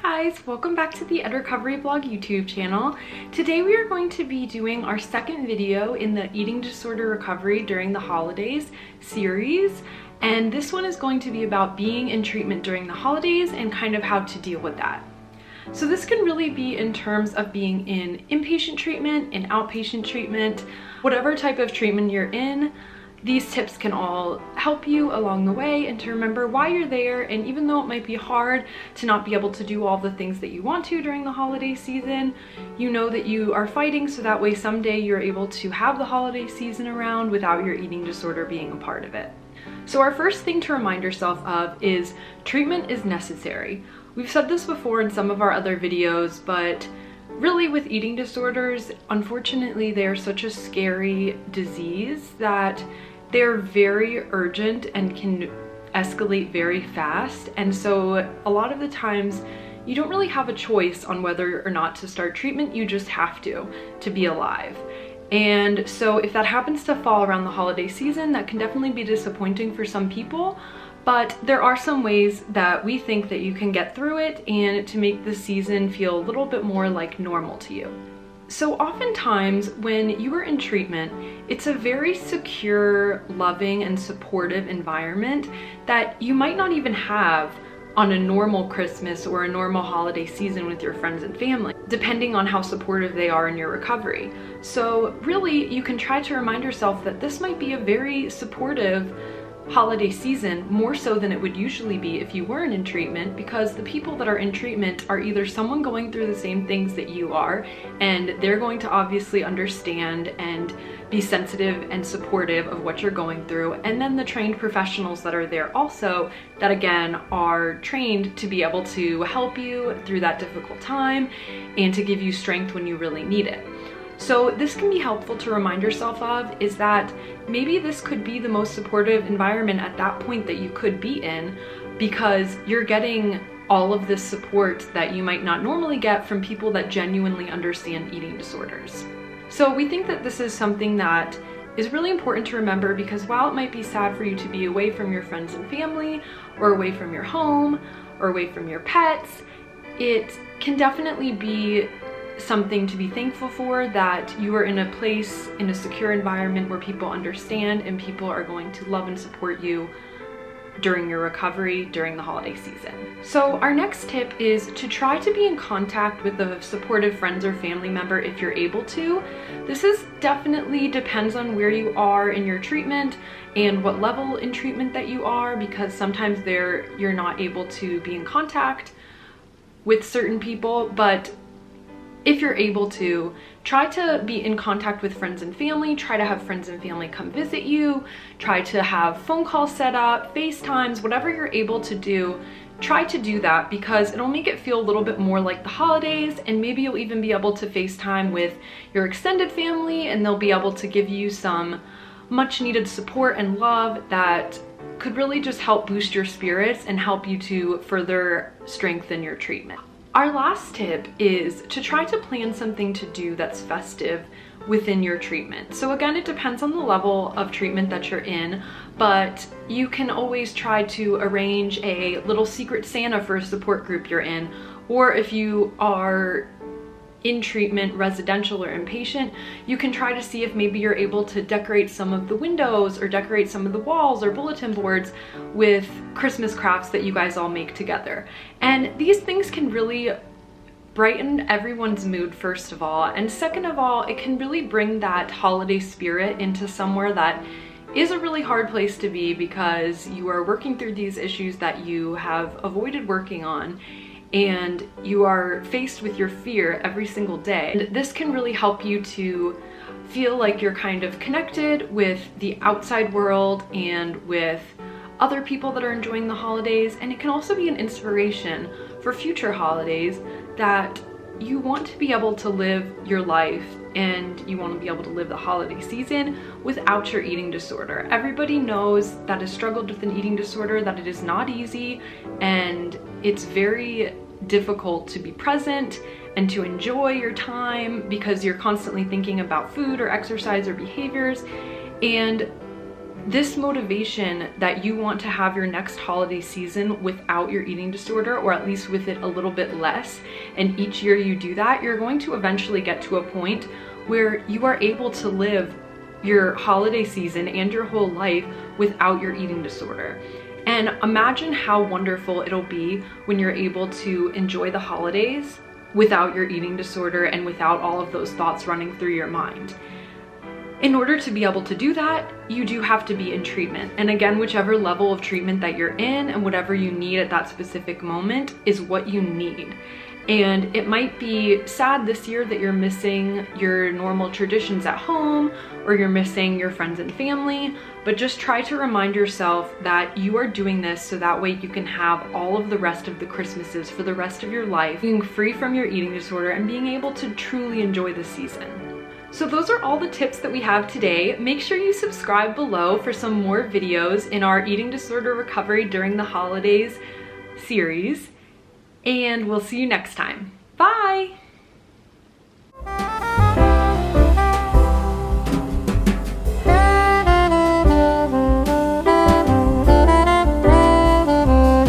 guys, welcome back to the edrecoveryblog YouTube channel. Today we are going to be doing our second video in the eating disorder recovery during the holidays series, and this one is going to be about being in treatment during the holidays and kind of how to deal with that. So this can really be in terms of being in inpatient treatment, in outpatient treatment, whatever type of treatment you're in. These tips can all help you along the way and to remember why you're there, and even though it might be hard to not be able to do all the things that you want to during the holiday season, you know that you are fighting so that way someday you're able to have the holiday season around without your eating disorder being a part of it. So our first thing to remind yourself of is treatment is necessary. We've said this before in some of our other videos, but really with eating disorders, unfortunately, they're such a scary disease that they're very urgent and can escalate very fast. And so a lot of the times you don't really have a choice on whether or not to start treatment. You just have to be alive. And so if that happens to fall around the holiday season, that can definitely be disappointing for some people. But there are some ways that we think that you can get through it and to make the season feel a little bit more like normal to you. So oftentimes when you are in treatment, it's a very secure, loving, and supportive environment that you might not even have on a normal Christmas or a normal holiday season with your friends and family, depending on how supportive they are in your recovery. So really, you can try to remind yourself that this might be a very supportive holiday season, more so than it would usually be if you weren't in treatment, because the people that are in treatment are either someone going through the same things that you are, and they're going to obviously understand and be sensitive and supportive of what you're going through, and then the trained professionals that are there also, that again are trained to be able to help you through that difficult time and to give you strength when you really need it. So this can be helpful to remind yourself of, is that maybe this could be the most supportive environment at that point that you could be in, because you're getting all of this support that you might not normally get from people that genuinely understand eating disorders. So we think that this is something that is really important to remember, because while it might be sad for you to be away from your friends and family, or away from your home, or away from your pets, it can definitely be something to be thankful for, that you are in a place, in a secure environment where people understand and people are going to love and support you during your recovery during the holiday season. So our next tip is to try to be in contact with a supportive friends or family member if you're able to. This is definitely depends on where you are in your treatment and what level in treatment that you are, because sometimes you're not able to be in contact with certain people, but if you're able to, try to be in contact with friends and family, try to have friends and family come visit you, try to have phone calls set up, FaceTimes, whatever you're able to do, try to do that, because it'll make it feel a little bit more like the holidays, and maybe you'll even be able to FaceTime with your extended family and they'll be able to give you some much needed support and love that could really just help boost your spirits and help you to further strengthen your treatment. Our last tip is to try to plan something to do that's festive within your treatment. So again, it depends on the level of treatment that you're in, but you can always try to arrange a little secret Santa for a support group you're in, or if you are in treatment, residential or inpatient, you can try to see if maybe you're able to decorate some of the windows or decorate some of the walls or bulletin boards with Christmas crafts that you guys all make together. And these things can really brighten everyone's mood, first of all, and second of all, it can really bring that holiday spirit into somewhere that is a really hard place to be, because you are working through these issues that you have avoided working on, and you are faced with your fear every single day. And this can really help you to feel like you're kind of connected with the outside world and with other people that are enjoying the holidays. And it can also be an inspiration for future holidays, that you want to be able to live your life and you want to be able to live the holiday season without your eating disorder. Everybody knows that has struggled with an eating disorder that it is not easy, and it's very difficult to be present and to enjoy your time because you're constantly thinking about food or exercise or behaviors. And this motivation that you want to have your next holiday season without your eating disorder, or at least with it a little bit less, and each year you do that, you're going to eventually get to a point where you are able to live your holiday season and your whole life without your eating disorder. And imagine how wonderful it'll be when you're able to enjoy the holidays without your eating disorder and without all of those thoughts running through your mind. In order to be able to do that, you do have to be in treatment. And again, whichever level of treatment that you're in and whatever you need at that specific moment is what you need. And it might be sad this year that you're missing your normal traditions at home, or you're missing your friends and family, but just try to remind yourself that you are doing this so that way you can have all of the rest of the Christmases for the rest of your life, being free from your eating disorder and being able to truly enjoy the season. So those are all the tips that we have today. Make sure you subscribe below for some more videos in our eating disorder recovery during the holidays series, and we'll see you next time. Bye!